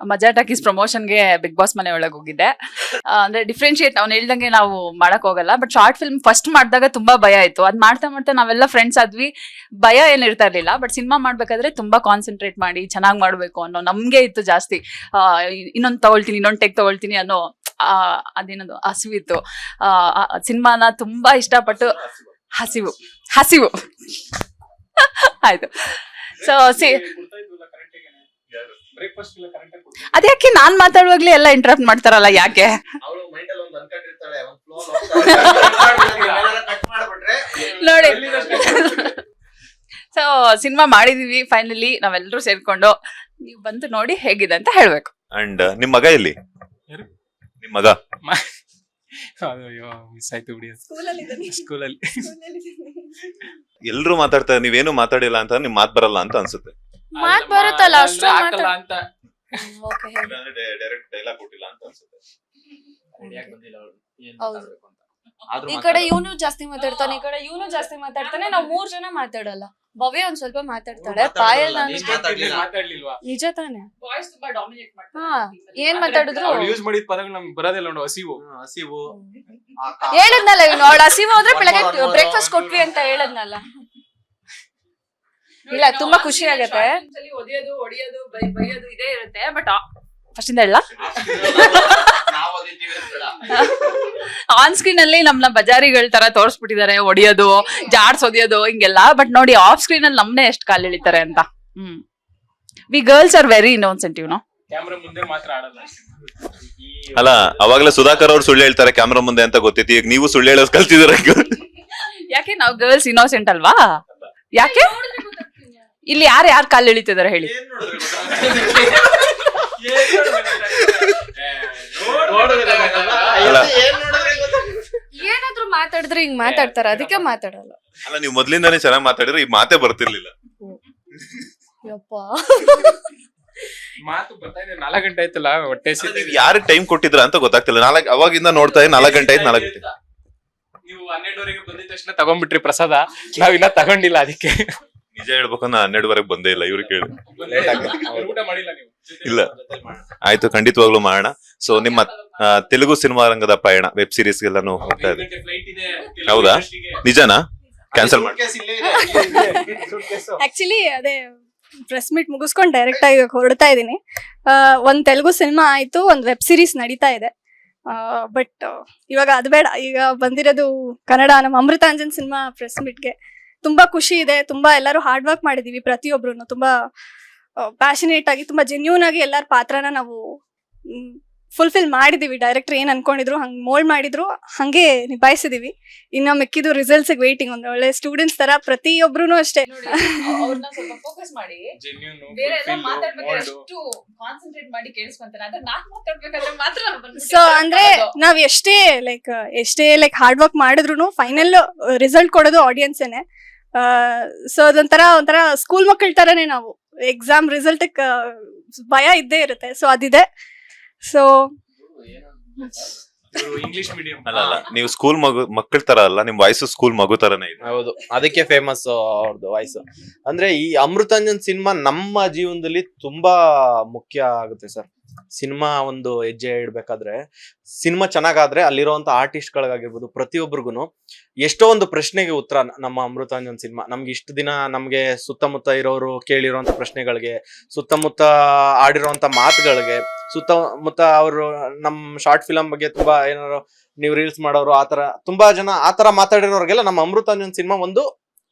ಮಜಾ ಟಾಕೀಸ್ ಪ್ರಮೋಷನ್ಗೆ ಬಿಗ್ ಬಾಸ್ ಮನೆ ಒಳಗೆ ಹೋಗಿದ್ದೆ. ಅಂದ್ರೆ ಡಿಫ್ರೆನ್ಶಿಯೇಟ್ ಅವ್ನು ಹೇಳ್ದಂಗೆ ನಾವು ಮಾಡಕ್ ಹೋಗಲ್ಲ. ಬಟ್ ಶಾರ್ಟ್ ಫಿಲ್ಮ್ ಫಸ್ಟ್ ಮಾಡಿದಾಗ ತುಂಬಾ ಭಯ ಇತ್ತು. ಅದ್ ಮಾಡ್ತಾ ಮಾಡ್ತಾ ನಾವೆಲ್ಲ ಫ್ರೆಂಡ್ಸ್ ಆದ್ವಿ, ಭಯ ಏನ್ ಇರ್ತಾ ಇರ್ಲಿಲ್ಲ. ಬಟ್ ಸಿನಿಮಾ ಮಾಡ್ಬೇಕಾದ್ರೆ ತುಂಬಾ ಕಾನ್ಸಂಟ್ರೇಟ್ ಮಾಡಿ ಚೆನ್ನಾಗಿ ಮಾಡ್ಬೇಕು ಅನ್ನೋ ನಮ್ಗೆ ಇತ್ತು ಜಾಸ್ತಿ. ಇನ್ನೊಂದು ತಗೊಳ್ತೀನಿ, ಇನ್ನೊಂದು ಟೆಕ್ ತಗೊಳ್ತೀನಿ ಅನ್ನೋ ಅದೇನದು ಹಸಿವಿತ್ತು. ಸಿನಿಮಾನ ತುಂಬಾ ಇಷ್ಟಪಟ್ಟು ಹಸಿವು ಆಯ್ತು. ಸೊ ಅದ್ಯಾಕೆ ನಾನ್ ಮಾತಾಡುವಾಗ್ಲೇ ಎಲ್ಲ ಇಂಟರಪ್ಟ್ ಮಾಡ್ತಾರಲ್ಲ, ಯಾಕೆ? ನೋಡಿ, ಸೊ ಸಿನಿಮಾ ಮಾಡಿದೀವಿ ಫೈನಲಿ ನಾವೆಲ್ಲರೂ ಸೇರ್ಕೊಂಡು. ನೀವು ಬಂದು ನೋಡಿ ಹೇಗಿದೆ ಅಂತ ಹೇಳ್ಬೇಕು. ಅಂಡ್ ನಿಮ್ ಮಗ ಎಲ್ಲಿ? ನಿಮ್ ಮಗ ಮಿಸ್ ಆಯ್ತು ಬಿಡಿ, ಸ್ಕೂಲಲ್ಲಿ. ಎಲ್ರು ಮಾತಾಡ್ತಾರೆ, ನೀವೇನು ಮಾತಾಡಿಲ್ಲ ಅಂತ ನಿಮ್ ಮಾತ್ ಬರಲ್ಲ ಅಂತ ಅನ್ಸುತ್ತೆ. ಮಾತ್ ಬರುತ್ತಲ್ಲ, ಅಷ್ಟು ಅಂತ ಡೈರೆಕ್ಟ್ ಡೈಲಾಗ್ ಕೊಟ್ಟಿಲ್ಲ ಅಂತ ಅನ್ಸುತ್ತೆ. ಈ ಕಡೆ ಇವನು ಜಾಸ್ತಿ ಮಾತಾಡ್ತಾನೆ, ಈ ಕಡೆ ಇವನು ಜಾಸ್ತಿ ಮಾತಾಡ್ತಾನೆ. ನಾವ್ 3 ಜನ ಮಾತಾಡಲ್ಲ. ಭವ್ಯ ಒಂದ್ ಸ್ವಲ್ಪ ಮಾತಾಡ್ತಾಳೆ, ಪಾಯಲ್ ನಾನು ಮಾತಾಡ್ಲಿಲ್ವಾ? ನಿಜ ತಾನೆ. ವಾಯ್ಸ್ ತುಂಬಾ ಡಾಮಿನೇಟ್ ಮಾಡ್ತಾರೆ. ಹಾ, ಏನ್ ಮಾತಾಡಿದ್ರು ಯೂಸ್ ಮಾಡಿದ ಪದಗಳು ನಮ್ಗೆ ಬರೋದಿಲ್ಲ ನೋಡು. ಹಸಿವು ಹೇಳದ್ನಲ್ಲ ಇವನು, ಅವಳ ಹಸಿವು ಹೋದ್ರೆ ಬೆಳಗ್ಗೆ ಬ್ರೇಕ್ಫಾಸ್ಟ್ ಕೊಟ್ವಿ ಅಂತ ಹೇಳದ್ನಲ್ಲ. ಇಲ್ಲ, ತುಂಬಾ ಖುಷಿ ಆಗತ್ತೆ. ಒದಿಯೋದು, ಹೊಡಿಯೋದು, ಬೈಯೋದು ಇದೇ ಇರುತ್ತೆ. ಬಟ್ ಫಸ್ಟ್ ಇಂದ ಹೇಳ, ಆನ್ ಸ್ಕ್ರೀನ್ ಅಲ್ಲಿ ನಮ್ನ ಬಜಾರಿಗಳ ತರ ತೋರಿಸ್ಬಿಟ್ಟಿದ್ದಾರೆ, ಹೊಡಿಯೋದು, ಜಾಡ್ಸ್ ಒದಿಯೋದು ಹಿಂಗೆಲ್ಲ. ಬಟ್ ನೋಡಿ, ಆಫ್ ಸ್ಕ್ರೀನ್ ಅಲ್ಲಿ ನಮ್ನೆ ಎಷ್ಟು ಕಾಲ್ ಎಳಿತಾರೆ ಅಂತ. We girls are very innocent, no. Camera ಮುಂದೆ ಮಾತ್ರ ಆಡಲ್ಲ. ಅಲ್ಲ, ಅವಾಗ್ಲೇ ಸುಧಾಕರ್ ಅವ್ರು ಸುಳ್ಳು ಹೇಳ್ತಾರೆ ಕ್ಯಾಮ್ರಾ ಮುಂದೆ ಅಂತ ಗೊತ್ತಿತ್ತು, ಈಗ ನೀವು ಸುಳ್ಳು ಹೇಳೋದು ಕಲ್ತಿದ್ದೀರ. ಯಾಕೆ ನಾವು ಗರ್ಲ್ಸ್ ಇನ್ನೋಸೆಂಟ್ ಅಲ್ವಾ? ಯಾಕೆ ಇಲ್ಲಿ ಯಾರು ಕಾಲ್ ಎಳಿತಿದಾರೆ ಹೇಳಿ? ಏನಾದ್ರು ಮಾತಾಡಿದ್ರೆ ಹಿಂಗ್ ಮಾತಾಡ್ತಾರ, ಅದಕ್ಕೆ ಮಾತಾಡಲ್ಲ. ಅಲ್ಲ, ನೀವು ಮೊದ್ಲಿಂದಾನೇ ಚೆನ್ನಾಗಿ ಮಾತಾಡಿದ್ರೆ ಈ ಮಾತೇ ಬರ್ತಿರ್ಲಿಲ್ಲ. ಯಪ್ಪ, ಮಾತು ಬರ್ತಾ ಇದೆ. 4 ಗಂಟೆ ಆಯ್ತಲ್ಲ, ಹೊಟ್ಟೆ ಯಾರಿಗೆ ಟೈಮ್ ಕೊಟ್ಟಿದ್ರ ಅಂತ ಗೊತ್ತಾಗ್ತಿಲ್ಲ. ಅವಾಗಿಂದ ನೋಡ್ತಾ 4 ಗಂಟೆ ಆಯ್ತು. 4 ಗಂಟೆ ನೀವು 12ವರೆಗೆ ಬಂದಿದ ತಕ್ಷಣ ತಗೊಂಡ್ಬಿಟ್ರಿ ಪ್ರಸಾದ, ನಾವಿನ್ನ ತಗೊಂಡಿಲ್ಲ. ಅದಕ್ಕೆ ನಿಜ ಹೇಳ್ಬೇಕಂದ್ರೆ 12ವರೆಗೆ ಬಂದೇ ಇಲ್ಲ. ಇವ್ರು ಕೇಳಿ ಊಟ ಮಾಡಿಲ್ಲ ನೀವು? ಇಲ್ಲ. ಆಯ್ತು, ಖಂಡಿತವಾಗ್ಲೂ ಮಾಡೋಣ. ಸೊ ನಿಮ್ಮ ತೆಲುಗು ಸಿನಿಮಾ ರಂಗದ ಪಯಣ, ವೆಬ್ ಸೀರೀಸ್ ಗೆಲ್ಲಾನು ಹೋಗ್ತಾ ಇದೆ. ಹೌದಾ? ನಿಜನಾ? ಕ್ಯಾನ್ಸಲ್ ಮಾಡಿ. ಆಕ್ಚುಲಿ ಅದೇ ಪ್ರೆಸ್ ಮೀಟ್ ಮುಗಿಸ್ಕೊಂಡು ಡೈರೆಕ್ಟ್ ಆಗಿ ಹೊರಡ್ತಾ ಇದ್ದೀನಿ. ಒಂದು ತೆಲುಗು ಸಿನಿಮಾ ಆಯಿತು, ಒಂದು ವೆಬ್ ಸೀರೀಸ್ ನಡೀತಾ ಇದೆ. ಬಟ್ ಇವಾಗ ಅದು ಬೇಡ, ಈಗ ಬಂದಿರೋದು ಕನ್ನಡ ನಮ್ಮ ಅಮೃತಾಂಜನ್ ಸಿನಿಮಾ ಪ್ರೆಸ್ ಮೀಟ್ಗೆ ತುಂಬ ಖುಷಿ ಇದೆ. ತುಂಬ ಎಲ್ಲರೂ ಹಾರ್ಡ್ ವರ್ಕ್ ಮಾಡಿದ್ದೀವಿ, ಪ್ರತಿಯೊಬ್ರು ತುಂಬ ಪ್ಯಾಷನೇಟ್ ಆಗಿ, ತುಂಬ ಜೆನ್ಯೂನ್ ಆಗಿ ಎಲ್ಲರ ಪಾತ್ರನ ನಾವು ಫುಲ್ಫಿಲ್ ಮಾಡಿದೀವಿ. ಡೈರೆಕ್ಟರ್ ಏನ್ ಅನ್ಕೊಂಡಿದ್ರು ಹಂಗ್ ಮೋಲ್ಡ್ ಮಾಡಿದ್ರು, ಹಂಗೆ ನಿಭಾಯಿಸಿದೀವಿ. ಇನ್ನ ಮಿಕ್ಕಿದು ರಿಸಲ್ಟ್ಸ್ ವೇಟಿಂಗ್. ಒಂದು ಒಳ್ಳೆ ಸ್ಟೂಡೆಂಟ್ಸ್ ತರ ಪ್ರತಿಯೊಬ್ರು ಅಷ್ಟೇ. ಫೋಕಸ್ ಮಾಡಿ Genuine, ಬೇರೆ ಎಲ್ಲ fulfill, ಮಾತಾಡ್ಬೇಕಾದ್ರೆ mold. ಅಷ್ಟು ಕಾನ್ಸಂಟ್ರೇಟ್ ಮಾಡಿ ಕೇಳಿಸ್ಕೊಂತಾರೆ. ಅದ್ರ ನಾನ್ ಮಾತಾಡ್ಬೇಕಾದ್ರೆ ಮಾತ್ರ ಸೊ ಅಂದ್ರೆ ನಾವ್ ಎಷ್ಟೇ ಲೈಕ್ ಹಾರ್ಡ್ ವರ್ಕ್ ಮಾಡಿದ್ರು ಫೈನಲ್ ರಿಸಲ್ಟ್ ಕೊಡೋದು ಆಡಿಯನ್ಸೇನೆ. ಸೊ ಒಂಥರ ಸ್ಕೂಲ್ ಮಕ್ಕಳ ತರನೇ ನಾವು. ಎಕ್ಸಾಮ್ ರಿಸಲ್ಟ್ ಭಯ ಇದ್ದೇ ಇರುತ್ತೆ. ಸೊ ಅದಿದೆ. ಸೊ ಇಂಗ್ಲಿಷ್ ಮೀಡಿಯಂ ಅಲ್ಲ ನೀವು ಸ್ಕೂಲ್ ಮಕ್ಕಳ ತರ ಅಲ್ಲ, ನಿಮ್ ವಾಯ್ಸ್ ಸ್ಕೂಲ್ ಮಗು ತರನೇ ಇದೆ. ಹೌದು, ಅದಕ್ಕೆ ಫೇಮಸ್ ಅವ್ರದ್ದು ವಾಯ್ಸ್. ಅಂದ್ರೆ ಈ ಅಮೃತಾಂಜನ್ ಸಿನಿಮಾ ನಮ್ಮ ಜೀವನದಲ್ಲಿ ತುಂಬಾ ಮುಖ್ಯ ಆಗುತ್ತೆ ಸರ್. ಸಿನಿಮಾ ಒಂದು ಹೆಜ್ಜೆ ಇಡ್ಬೇಕಾದ್ರೆ, ಸಿನಿಮಾ ಚೆನ್ನಾಗಾದ್ರೆ ಅಲ್ಲಿರುವಂತ ಆರ್ಟಿಸ್ಟ್ ಗಳಿಗಾಗಿರ್ಬೋದು ಪ್ರತಿಯೊಬ್ಬರಿಗೂ ಎಷ್ಟೋ ಒಂದು ಪ್ರಶ್ನೆಗೆ ಉತ್ತರ ನಮ್ಮ ಅಮೃತಾಂಜನ್ ಸಿನಿಮಾ. ನಮ್ಗೆ ಇಷ್ಟು ದಿನ ನಮ್ಗೆ ಸುತ್ತಮುತ್ತ ಇರೋರು ಕೇಳಿರುವಂತ ಪ್ರಶ್ನೆಗಳಿಗೆ, ಸುತ್ತಮುತ್ತ ಆಡಿರುವಂತ ಮಾತುಗಳಿಗೆ, ಸುತ್ತಮುತ್ತ ಅವರು ನಮ್ ಶಾರ್ಟ್ ಫಿಲಂ ಬಗ್ಗೆ ತುಂಬಾ ಏನಾರು ನೀವು ರೀಲ್ಸ್ ಮಾಡೋರು ಆತರ ತುಂಬಾ ಜನ ಆತರ ಮಾತಾಡಿರೋರ್ಗೆಲ್ಲ ನಮ್ಮ ಅಮೃತಾಂಜನ್ ಸಿನಿಮಾ ಒಂದು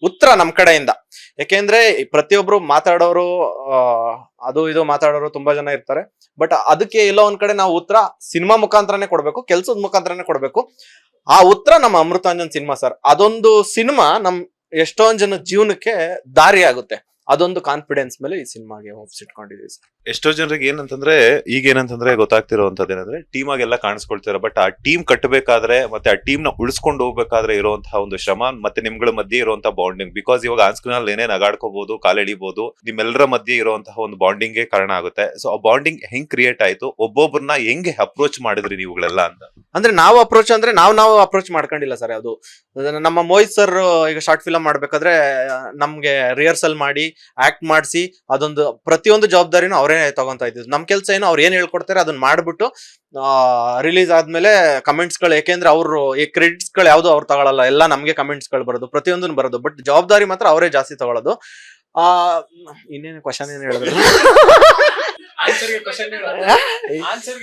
ಉತ್ತರ ನಮ್ ಕಡೆಯಿಂದ. ಯಾಕೆಂದ್ರೆ ಪ್ರತಿಯೊಬ್ರು ಮಾತಾಡೋರು ಅದು ಇದು ಮಾತಾಡೋರು ತುಂಬಾ ಜನ ಇರ್ತಾರೆ. ಬಟ್ ಅದಕ್ಕೆ ಎಲ್ಲೋ ಒಂದ್ ಕಡೆ ನಾವು ಉತ್ತರ ಸಿನಿಮಾ ಮುಖಾಂತರನೇ ಕೊಡ್ಬೇಕು, ಕೆಲ್ಸದ ಮುಖಾಂತರನೇ ಕೊಡ್ಬೇಕು. ಆ ಉತ್ತರ ನಮ್ಮ ಅಮೃತಾಂಜನ್ ಸಿನಿಮಾ ಸರ್. ಅದೊಂದು ಸಿನಿಮಾ ನಮ್ ಎಷ್ಟೊಂದ್ ಜನ ಜೀವನಕ್ಕೆ ದಾರಿ ಆಗುತ್ತೆ. ಅದೊಂದು ಕಾನ್ಫಿಡೆನ್ಸ್ ಮೇಲೆ ಈ ಸಿನಿಮಾಗೆ ಒಪ್ಸಿಟ್ಕೊಂಡಿದೀವಿ ಸರ್. ಎಷ್ಟೋ ಜನರಿಗೆ ಏನಂತಂದ್ರೆ ಗೊತ್ತಾಗ್ತಿರೋಂಥದ್ದು ಏನಂದ್ರೆ ಟೀಮ್ ಆಗೆಲ್ಲ ಕಾಣಿಸ್ಕೊಳ್ತಾರೆ. ಬಟ್ ಆ ಟೀಮ್ ಕಟ್ಟಬೇಕಾದ್ರೆ ಮತ್ತೆ ಆ ಟೀಮ್ ನ ಉಳಿಸ್ಕೊಂಡು ಹೋಗ್ಬೇಕಾದ್ರೆ ಇರುವಂತಹ ಒಂದು ಶ್ರಮ ಮತ್ತೆ ನಿಮ್ಗಳ ಮಧ್ಯೆ ಇರುವಂತಹ ಬಾಂಡಿಂಗ್. ಬಿಕಾಸ್ ಇವಾಗ ಆನ್ ಸ್ಕ್ರೀನ್ ಅಲ್ಲಿ ಏನೇನ್ ಅಗಾಡ್ಕೋಬಹುದು, ಕಾಲೆಳಿಬಹುದು, ನಿಮ್ಮೆಲ್ಲರ ಮಧ್ಯೆ ಇರುವಂತಹ ಒಂದು ಬಾಂಡಿಂಗ್ ಕಾರಣ ಆಗುತ್ತೆ. ಸೊ ಆ ಬಾಂಡಿಂಗ್ ಹೆಂಗ್ ಕ್ರಿಯೇಟ್ ಆಯ್ತು, ಒಬ್ಬೊಬ್ಬರನ್ನ ಹೆಂಗೆ ಅಪ್ರೋಚ್ ಮಾಡಿದ್ರಿ ನೀವುಗಳೆಲ್ಲ ಅಂತ? ಅಂದ್ರೆ ನಾವು ಅಪ್ರೋಚ್ ಮಾಡ್ಕೊಂಡಿಲ್ಲ ಸರ್. ಅದು ನಮ್ಮ ಮೋಹಿತ್ ಸರ್ ಈಗ ಶಾರ್ಟ್ ಫಿಲಂ ಮಾಡ್ಬೇಕಾದ್ರೆ ನಮ್ಗೆ ರಿಹರ್ಸಲ್ ಮಾಡಿ ಆಕ್ಟ್ ಮಾಡಿಸಿ ಅದೊಂದು ಪ್ರತಿಯೊಂದು ಜವಾಬ್ದಾರಿನೂ ಅವರೇ ತಗೊಂತಾ ಇದ್ರು. ನಮ್ ಕೆಲ್ಸ ಏನು ಅವ್ರು ಏನ್ ಹೇಳ್ಕೊಡ್ತಾರೆ ಅದನ್ನ ಮಾಡ್ಬಿಟ್ಟು ರಿಲೀಸ್ ಆದ್ಮೇಲೆ ಕಮೆಂಟ್ಸ್ ಗಳು, ಯಾಕೆಂದ್ರೆ ಅವರು ಈ ಕ್ರೆಡಿಟ್ಸ್ ಗಳು ಯಾವ್ದು ಅವ್ರು ತಗೊಳಲ್ಲ, ಎಲ್ಲ ನಮ್ಗೆ ಕಮೆಂಟ್ಸ್ ಗಳು ಬರೋದು, ಪ್ರತಿಯೊಂದನ್ನು ಬರೋದು. ಬಟ್ ಜವಾಬ್ದಾರಿ ಮಾತ್ರ ಅವರೇ ಜಾಸ್ತಿ ತಗೊಳ್ಳೋದು. ಇನ್ನೇನು ಕ್ವಶನ್ ಏನ್ ಹೇಳಿದ್ರು?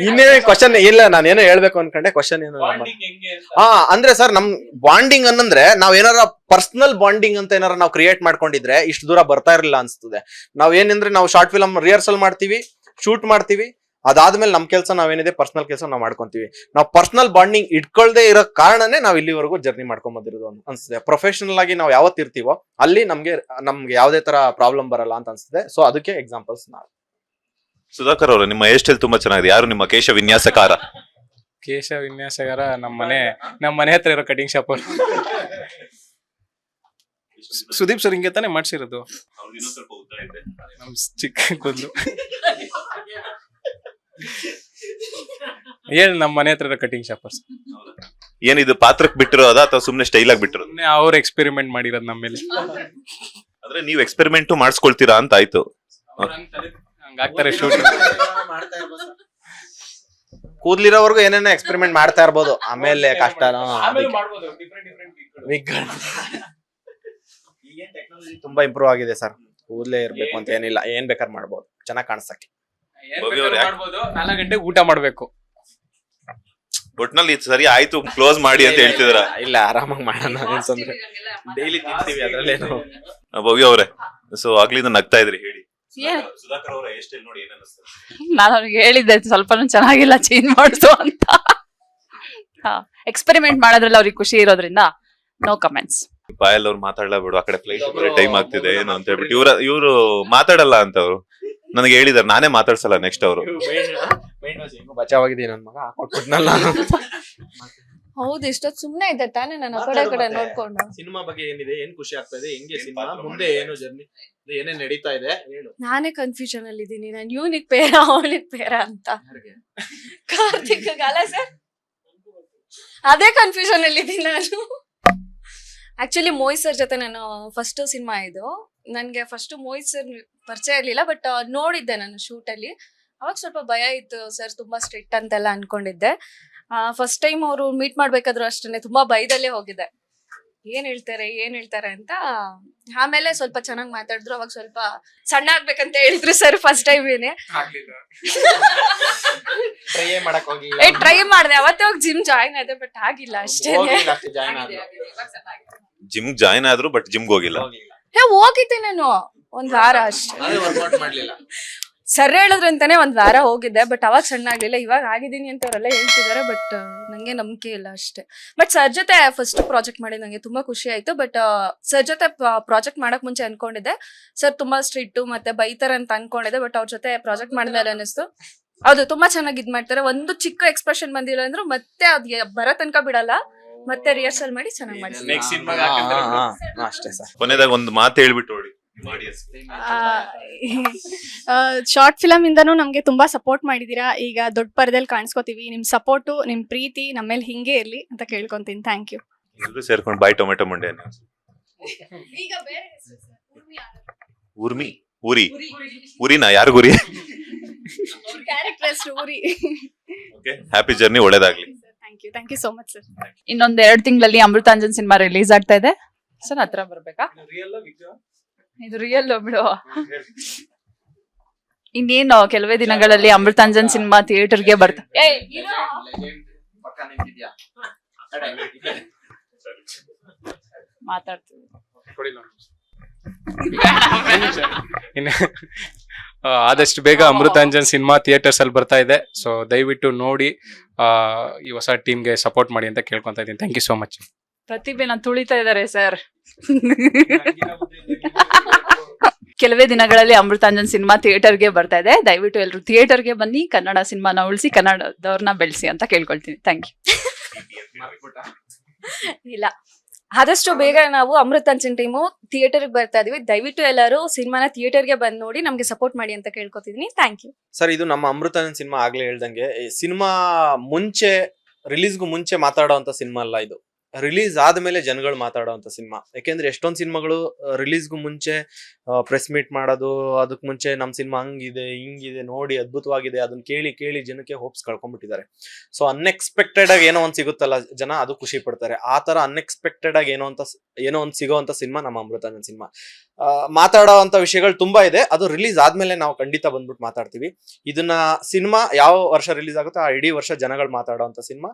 ಇನ್ನೇನು ಕ್ವಶನ್ ಇಲ್ಲ, ನಾನೇನೋ ಹೇಳ್ಬೇಕು ಅನ್ಕೊಂಡೆ. ಕ್ವಶನ್ ಏನು? ಅಂದ್ರೆ ಸರ್ ನಮ್ ಬಾಂಡಿಂಗ್ ಅನ್ನಂದ್ರೆ ನಾವ್ ಏನಾರ ಪರ್ಸನಲ್ ಬಾಂಡಿಂಗ್ ಅಂತ ಏನಾರ ನಾವು ಕ್ರಿಯೇಟ್ ಮಾಡ್ಕೊಂಡಿದ್ರೆ ಇಷ್ಟು ದೂರ ಬರ್ತಾ ಇರಲಿಲ್ಲ ಅನ್ಸ್ತದೆ. ನಾವ್ ಏನಂದ್ರೆ ನಾವು ಶಾರ್ಟ್ ಫಿಲಂ ರಿಹರ್ಸಲ್ ಮಾಡ್ತೀವಿ, ಶೂಟ್ ಮಾಡ್ತೀವಿ, ಅದಾದ್ಮೇಲೆ ನಮ್ ಕೆಲಸ ನಾವೇನಿದೆ ಪರ್ಸನಲ್ ಕೆಲಸ ನಾವು ಮಾಡ್ಕೊಂತೀವಿ. ನಾವು ಪರ್ಸನಲ್ ಬಾಂಡಿಂಗ್ ಇಟ್ಕೊಳ್ದೆ ಇರೋ ಕಾರಣನೇ ನಾವು ಇಲ್ಲಿವರೆಗೂ ಜರ್ನಿ ಮಾಡ್ಕೊಂಡ್ ಬಂದಿರೋದು ಅನ್ಸುತ್ತೆ. ಪ್ರೊಫೆಷನಲ್ ಆಗಿ ನಾವು ಯಾವತ್ತು ಇರ್ತೀವೋ ಅಲ್ಲಿ ನಮ್ಗೆ ಯಾವ್ದೇ ತರ ಪ್ರಾಬ್ಲಮ್ ಬರಲ್ಲ ಅಂತ ಅನ್ಸುತ್ತೆ. ಸೊ ಅದಕ್ಕೆ ಎಕ್ಸಾಂಪಲ್ಸ್ ನಾವು. ಸುಧಾಕರ್ ಅವರು, ನಿಮ್ಮ ಹೇರ್ ಸ್ಟೈಲ್ ತುಂಬಾ ಚೆನ್ನಾಗಿದೆ. ಯಾರು ನಿಮ್ಮ ಕೇಶ ವಿನ್ಯಾಸಕಾರ? ಕೇಶ ವಿನ್ಯಾಸಗಾರ ನಮ್ಮ ಮನೆ ಹತ್ರ ಇರೋ ಕಟಿಂಗ್ ಶಾಪ್ ಅವರು. ಸುದೀಪ್ ಸರ್ ಹಿಂಗೆ ತಾನೇ ಮಾಡ್ಸಿರೋದು. ನಮ್ ಚಿಕ್ಕ ಕೂದಲು ಏನ್ ನಮ್ಮ ಮನೆ ಹತ್ರ ಇರೋ ಕಟಿಂಗ್ ಶಾಪರ್ಸ್. ಏನಿದು ಪಾತ್ರಕ್ಕೆ ಬಿಟ್ಟಿರೋದ ಅಥವಾ ಸುಮ್ನೆ ಸ್ಟೈಲ್ ಆಗಿ ಬಿಟ್ಟಿರೋದು? ಅವ್ರ ಎಕ್ಸ್ಪೆರಿಮೆಂಟ್ ಮಾಡಿರೋದು ನಮ್ಮ ಮೇಲೆ. ಅಂದ್ರೆ ನೀವು ಎಕ್ಸ್ಪೆರಿಮೆಂಟ್ ಮಾಡಿಸ್ಕೊಳ್ತೀರಾ ಅಂತ ಆಯ್ತು. ಹಂಗಾಗ್ತಾರೆ ಶೂಟ್. ಕೂದ್ಲಿರೋವರೆಗೂ ಏನೇನೋ ಎಕ್ಸ್ಪೆರಿಮೆಂಟ್ ಮಾಡ್ತಾ ಇರ್ಬೋದು. ಆಮೇಲೆ ಕಷ್ಟ. ಈಗೇನ್ ಟೆಕ್ನಾಲಜಿ ತುಂಬಾ ಇಂಪ್ರೂವ್ ಆಗಿದೆ ಸರ್. ಕೂದ್ಲೇ ಇರ್ಬೇಕು ಅಂತ ಏನಿಲ್ಲ, ಏನ್ ಬೇಕಾದ್ರೆ ಮಾಡ್ಬೋದು ಚೆನ್ನಾಗ್ ಕಾಣಿಸಕ್ಕೆ. 4 ಗಂಟೆಗೆ ಊಟ ಮಾಡ್ಬೇಕು. ಒಟ್ನಲ್ಲಿ ಸರಿ ಆಯ್ತು, ಕ್ಲೋಸ್ ಮಾಡಿ ಅಂತ ಹೇಳ್ತಿದಾರ? ಇಲ್ಲ, ಆರಾಮಾಗಿ ಮಾಡೋಣ ಅನ್ಸಂದ್ರೆ ಡೈಲಿ ತಿಂತೀವಿ, ಅದ್ರಲ್ಲೇನು. ಭವ್ಯ ಅವರೇ, ಸೊ ಆಗ್ಲಿಂದ ನಗ್ತಾ ಇದ್ರಿ, ಹೇಳಿ. ಸುಧಾಕರ್ ಅವರ ಹೇರ್ ಸ್ಟೈಲ್ ನೋಡಿ ಏನ್ ಅನಿಸ್ತದೆ? ನಾನು ಅವ್ರಿಗೆ ಹೇಳಿದ್ದೆ ಸ್ವಲ್ಪನೂ ಚೆನ್ನಾಗಿಲ್ಲ, ಚೇಂಜ್ ಮಾಡಿಸು ಅಂತ. ಎಕ್ಸ್ಪೆರಿಮೆಂಟ್ ಮಾಡೋದ್ರಲ್ಲಿ ಅವ್ರಿಗೆ ಖುಷಿ ಇರೋದ್ರಿಂದ ನೋ ಕಮೆಂಟ್ಸ್. ಪಾಯಲ್ ಅವ್ರು ಮಾತಾಡ್ಲೇಬೇಡು, ಆ ಕಡೆ ಫ್ಲೈಟ್ ಟೈಮ್ ಆಗ್ತಿದೆ ಏನು ಅಂತ ಹೇಳ್ಬಿಟ್ಟು ಇವ್ರು ಮಾತಾಡಲ್ಲ ಅಂತ ಅವ್ರು ನನಗೆ ಹೇಳಿದಾರೆ. ನಾನೇ ಮಾತಾಡ್ಸಲ್ಲ ನೆಕ್ಸ್ಟ್ ಅವರು. ಬಚಾವಾಗಿದ್ದೀನಿ ನನ್ ಮಗ, ಕೊಟ್ಬಿಟ್ನಲ್ಲ. ಹೌದು, ಇಷ್ಟೊತ್ತು ಸುಮ್ನೆ ಇದ್ದೆ ತಾನೇ ನಾನು ಆ ಕಡೆ ನೋಡ್ಕೊಂಡು. ಸಿನಿಮಾ ಬಗ್ಗೆ ಏನಿದೆ, ಏನ್ ಖುಷಿ ಆಗ್ತಾ ಇದೆ, ಹೆಂಗೆ ಸಿನಿಮಾ ಮುಂದೆ ಏನು ಜರ್ನಿ ಏನೇನ್ ನಡೀತಾ ಇದೆ ಹೇಳು. ನಾನೇ ಕನ್ಫ್ಯೂಷನ್ ಅಲ್ಲಿ ಇದ್ದೀನಿ, ನಾನು ಯೂನಿಕ್ ಪೇರಾ ಅವನಿಕ್ ಪೇರಾ ಅಂತ. ಕಾರ್ತಿಕ್ ಅಲ್ಲ ಸರ್, ಅದೇ ಕನ್ಫ್ಯೂಷನ್ ಅಲ್ಲಿ ಇದ್ದೀನಿ ನಾನು. ಆಕ್ಚುಲಿ ಮೋಹಿತ್ ಸರ್ ಜೊತೆ ನಾನು ಫಸ್ಟ್ ಸಿನಿಮಾ ಇದು. ನನ್ಗೆ ಫಸ್ಟ್ ಮೋಹಿತ್ ಸರ್ ಪರಿಚಯ ಇರ್ಲಿಲ್ಲ, ಬಟ್ ನೋಡಿದ್ದೆ ನಾನು ಶೂಟ್ ಅಲ್ಲಿ. ಅವಾಗ ಸ್ವಲ್ಪ ಭಯ ಇತ್ತು, ಸರ್ ತುಂಬಾ ಸ್ಟ್ರಿಕ್ಟ್ ಅಂತೆಲ್ಲ ಅನ್ಕೊಂಡಿದ್ದೆ. ಫಸ್ಟ್ ಟೈಮ್ ಅವರು ಮೀಟ್ ಮಾಡ್ಬೇಕಾದ್ರು ಅಷ್ಟೇ ತುಂಬಾ ಭಯದಲ್ಲೇ ಹೋಗಿದ್ದೆ. ಏನ್ ಹೇಳ್ತಾರೆ ಅಂತ ಆಮೇಲೆ ಸ್ವಲ್ಪ ಚೆನ್ನಾಗಿ ಮಾತಾಡಿದ್ರು. ಅವಾಗ ಸ್ವಲ್ಪ ಸಣ್ಣ ಆಗ್ಬೇಕಂತ ಹೇಳಿದ್ರು ಸರ್ ಫಸ್ಟ್ ಟೈಮ್ ಏನೇ ಟ್ರೈ ಮಾಡಿದೆ. ಅವತ್ತೇ ಹೋಗಿ ಜಿಮ್ ಜಾಯಿನ್ ಆದೆ, ಬಟ್ ಆಗಿಲ್ಲ ಅಷ್ಟೇ. ಜಿಮ್ ಜಾಯ್ನ್ ಆದ್ರು ಬಟ್ ಜಿಮ್ಗೆ ಹೋಗಿಲ್ಲ. ಹೋಗಿದ್ದೆ ನಾನು ಒಂದ್ ವಾರ ಅಷ್ಟೇ. ಸರ್ ಹೇಳಿದ್ರು ಅಂತಾನೆ ಒಂದ್ ವಾರ ಹೋಗಿದ್ದೆ, ಬಟ್ ಅವಾಗ ಸಣ್ಣ ಆಗ್ಲಿಲ್ಲ. ಇವಾಗ ಆಗಿದ್ದೀನಿ ಅಂತ ಅವರೆಲ್ಲ ಹೇಳ್ತಿದ್ದಾರೆ, ಬಟ್ ನಂಗೆ ನಂಬಿಕೆ ಇಲ್ಲ ಅಷ್ಟೇ. ಬಟ್ ಸರ್ ಜೊತೆ ಫಸ್ಟ್ ಪ್ರಾಜೆಕ್ಟ್ ಮಾಡಿ ನಂಗೆ ತುಂಬಾ ಖುಷಿ ಆಯ್ತು. ಬಟ್ ಸರ್ ಜೊತೆ ಪ್ರಾಜೆಕ್ಟ್ ಮಾಡಕ್ ಮುಂಚೆ ಅನ್ಕೊಂಡಿದ್ದೆ ಸರ್ ತುಂಬಾ ಸ್ಟ್ರಿಕ್ಟ್ ಮತ್ತೆ ಬೈತಾರೆ ಅಂತ ಅನ್ಕೊಂಡಿದ್ದೆ. ಬಟ್ ಅವ್ರ ಜೊತೆ ಪ್ರಾಜೆಕ್ಟ್ ಮಾಡಿದ್ಮೇಲೆ ಅನಿಸ್ತು ಹೌದು ತುಂಬಾ ಚೆನ್ನಾಗಿ ಇದ್ ಮಾಡ್ತಾರೆ. ಒಂದು ಚಿಕ್ಕ ಎಕ್ಸ್ಪ್ರೆಷನ್ ಬಂದಿಲ್ಲ ಅಂದ್ರು ಮತ್ತೆ ಅದ್ ಬರೋ ತನಕ ಬಿಡಲ್ಲ, ಮತ್ತೆ ರಿಹರ್ಸಲ್ ಮಾಡಿ ಚೆನ್ನಾಗಿ ಮಾಡಿ. ಅಷ್ಟೇ ಸರ್. ಕೊನೆದಾಗ ಒಂದು ಮಾತು ಹೇಳ್ಬಿಟ್ಟು ನೋಡಿ. ಶಾರ್ಟ್ ಫಿಲಮ್ ಇಂದನೂ ನಮ್ಗೆ ತುಂಬಾ ಸಪೋರ್ಟ್ ಮಾಡಿದೀರಾ. ಈಗ ದೊಡ್ಡ ಪರದಲ್ಲಿ ಕಾಣಿಸ್ಕೋತೀವಿ. ನಿಮ್ ಸಪೋರ್ಟು ನಿಮ್ ಪ್ರೀತಿ ನಮ್ಮ ಮೇಲೆ ಹಿಂಗೆ ಇರ್ಲಿ ಅಂತ ಕೇಳ್ಕೊಂತೀನಿ. Thank you. ಎಲ್ಲರೂ ಸೇರ್ಕೊಂಡು ಬಾಯ್ ಟೊಮೆಟೊ ಮಂಡೆ. ಊರಿನ ಯಾರು ಗುರಿ? ಕ್ಯಾರೆಕ್ಟರ್ ಹೆಸರು ಊರಿ. ಹ್ಯಾಪಿ ಜರ್ನಿ, ಒಳ್ಳೇದಾಗ್ಲಿ. Thank you so much sir. ಇನ್ನೊಂದ್ 2 ತಿಂಗಳಲ್ಲಿ ಅಮೃತಾಂಜನ್ ಸಿನಿಮಾ ರಿಲೀಸ್ ಆಗ್ತಾ ಇದೆ ಸರ್. ಹತ್ರ ಬರ್ಬೇಕಾ? ಇದು ರಿಯಲ್ ಬಿಡು. ಇನ್ನೇನು ಕೆಲವೇ ದಿನಗಳಲ್ಲಿ ಅಮೃತಾಂಜನ್ ಸಿನಿಮಾ ಥಿಯೇಟರ್ಗೆ ಬರ್ತಾ ಮಾತಾಡ್ತೀವಿ. ಆದಷ್ಟು ಬೇಗ ಅಮೃತಾಂಜನ್ ಸಿನಿಮಾ ಥಿಯೇಟರ್ಸ್ ಅಲ್ಲಿ ಬರ್ತಾ ಇದೆ. ಸೊ ದಯವಿಟ್ಟು ನೋಡಿ ಈ ಹೊಸ ಟೀಮ್ಗೆ ಸಪೋರ್ಟ್ ಮಾಡಿ ಅಂತ ಕೇಳ್ಕೊಂತ ಇದ್ದೀನಿ. Thank you so much. ಪ್ರತಿಭೆನ ತುಳಿತಾ ಇದಾರೆ ಸರ್. ಕೆಲವೇ ದಿನಗಳಲ್ಲಿ ಅಮೃತಾಂಜನ್ ಸಿನಿಮಾ ಥಿಯೇಟರ್ಗೆ ಬರ್ತಾ ಇದೆ. ದಯವಿಟ್ಟು ಎಲ್ಲರೂ ಥಿಯೇಟರ್ಗೆ ಬನ್ನಿ, ಕನ್ನಡ ಸಿನಿಮಾನ ಉಳಿಸಿ, ಕನ್ನಡದವ್ರನ್ನ ಬೆಳೆಸಿ ಅಂತ ಕೇಳ್ಕೊಳ್ತೀನಿ. Thank you. ಇಲ್ಲ, ಆದಷ್ಟು ಬೇಗ ನಾವು ಅಮೃತಾಂಜನ್ ಟೀಮು ಥಿಯೇಟರ್ಗೆ ಬರ್ತಾ ಇದೀವಿ. ದಯವಿಟ್ಟು ಎಲ್ಲರೂ ಸಿನಿಮಾನ ಥಿಯೇಟರ್ಗೆ ಬಂದು ನೋಡಿ ನಮ್ಗೆ ಸಪೋರ್ಟ್ ಮಾಡಿ ಅಂತ ಕೇಳ್ಕೊತಿದೀನಿ. Thank you sir. ಇದು ನಮ್ಮ ಅಮೃತಾಂಜನ್ ಸಿನಿಮಾ ಆಗ್ಲೇ ಹೇಳ್ದಂಗೆ ಸಿನಿಮಾ ಮುಂಚೆ ರಿಲೀಸ್ಗೂ ಮುಂಚೆ ಮಾತಾಡೋಂಥ ಸಿನಿಮಾ ಅಲ್ಲ ಇದು. ರಿಲೀಸ್ ಆದ್ಮೇಲೆ ಜನಗಳು ಮಾತಾಡೋಂಥ ಸಿನಿಮಾ. ಯಾಕೆಂದ್ರೆ ಎಷ್ಟೊಂದು ಸಿನಿಮಾಗಳು ರಿಲೀಸ್ಗೂ ಮುಂಚೆ ಪ್ರೆಸ್ ಮೀಟ್ ಮಾಡೋದು, ಅದಕ್ಕೆ ಮುಂಚೆ ನಮ್ಮ ಸಿನಿಮಾ ಹಂಗಿದೆ ಹಿಂಗಿದೆ ನೋಡಿ ಅದ್ಭುತವಾಗಿದೆ ಅದನ್ನ ಕೇಳಿ ಕೇಳಿ ಜನಕ್ಕೆ ಹೋಪ್ಸ್ ಕಳ್ಕೊಂಡ್ಬಿಟ್ಟಿದ್ದಾರೆ. ಸೊ ಅನ್ಎಕ್ಸ್ಪೆಕ್ಟೆಡ್ ಆಗಿ ಏನೋ ಒಂದು ಸಿಗುತ್ತಲ್ಲ ಜನ, ಅದು ಖುಷಿ ಪಡ್ತಾರೆ. ಆ ತರ ಅನ್ಎಕ್ಸ್ಪೆಕ್ಟೆಡ್ ಆಗಿ ಏನೋ ಒಂದು ಸಿಗೋಂಥ ಸಿನಿಮಾ ನಮ್ಮ ಅಮೃತಾಂಜನ್ ಸಿನಿಮಾ. ಮಾತಾಡೋ ಅಂತ ವಿಷಯಗಳು ತುಂಬಾ ಇದೆ. ಅದು ರಿಲೀಸ್ ಆದ್ಮೇಲೆ ನಾವು ಖಂಡಿತ ಬಂದ್ಬಿಟ್ಟು ಮಾತಾಡ್ತೀವಿ. ಇದನ್ನ ಸಿನಿಮಾ ಯಾವ ವರ್ಷ ರಿಲೀಸ್ ಆಗುತ್ತೋ ಆ ಇಡೀ ವರ್ಷ ಜನಗಳು ಮಾತಾಡೋ ಅಂತ ಸಿನಿಮಾ.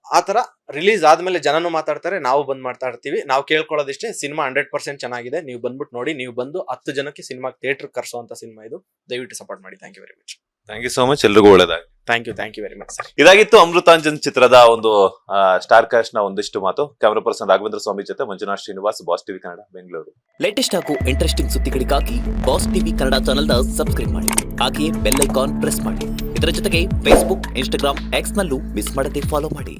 ಆ ತರ ರಿಲೀಸ್ ಆದ್ಮೇಲೆ ಜನನು ಮಾತಾಡ್ತಾರೆ, ನಾವು ಬಂದ್ ಮಾತಾಡ್ತೀವಿ. ನಾವು ಕೇಳ್ಕೊಳ್ಳೋದಿಷ್ಟೇ, ಸಿನಿಮಾ 100% ಚೆನ್ನಾಗಿದೆ, ನೀವು ಬಂದ್ಬಿಟ್ಟು ನೋಡಿ. ನೀವು ಬಂದು 10 ಜನಕ್ಕೆ ಸಿನಿಮಾ ಥಿಯೇಟರ್ ಕರ್ಸೋಂತ ಸಿನಿಮಾ ಇದು. ದಯವಿಟ್ಟು ಸಪೋರ್ಟ್ ಮಾಡಿ. Thank you very much. Thank you so much. ಎಲ್ರಿಗೂ ಒಳ್ಳೇದಾಗಿ. Thank you very much sir. ಇದಾಗಿತ್ತು ಅಮೃತಾಂಜನ್ ಚಿತ್ರದ ಒಂದು ಸ್ಟಾರ್ ಕಾಸ್ಟ್ ನ ಒಂದಿಷ್ಟು ಮಾತು. ಕ್ಯಾಮರಾ ಪರ್ಸನ್ ರಾಘವೇಂದ್ರ ಸ್ವಾಮಿ ಜೊತೆ Manjunath Srinivas, boss TV Kannada, Bengaluru. Latest ಹಾಗೂ ಇಂಟ್ರೆಸ್ಟಿಂಗ್ ಸುದ್ದಿಗಳಿಗಾಗಿ boss TV Kannada channel subscribe ಮಾಡಿ. ಹಾಗೆಯೇ ಬೆಲ್ ಐಕಾನ್ ಪ್ರೆಸ್ ಮಾಡಿ. ಇದರ ಜೊತೆಗೆ ಫೇಸ್ಬುಕ್, ಇನ್ಸ್ಟಾಗ್ರಾಮ್, ಎಕ್ಸ್ ನಲ್ಲೂ ಮಿಸ್ ಮಾಡದೆ ಫಾಲೋ ಮಾಡಿ.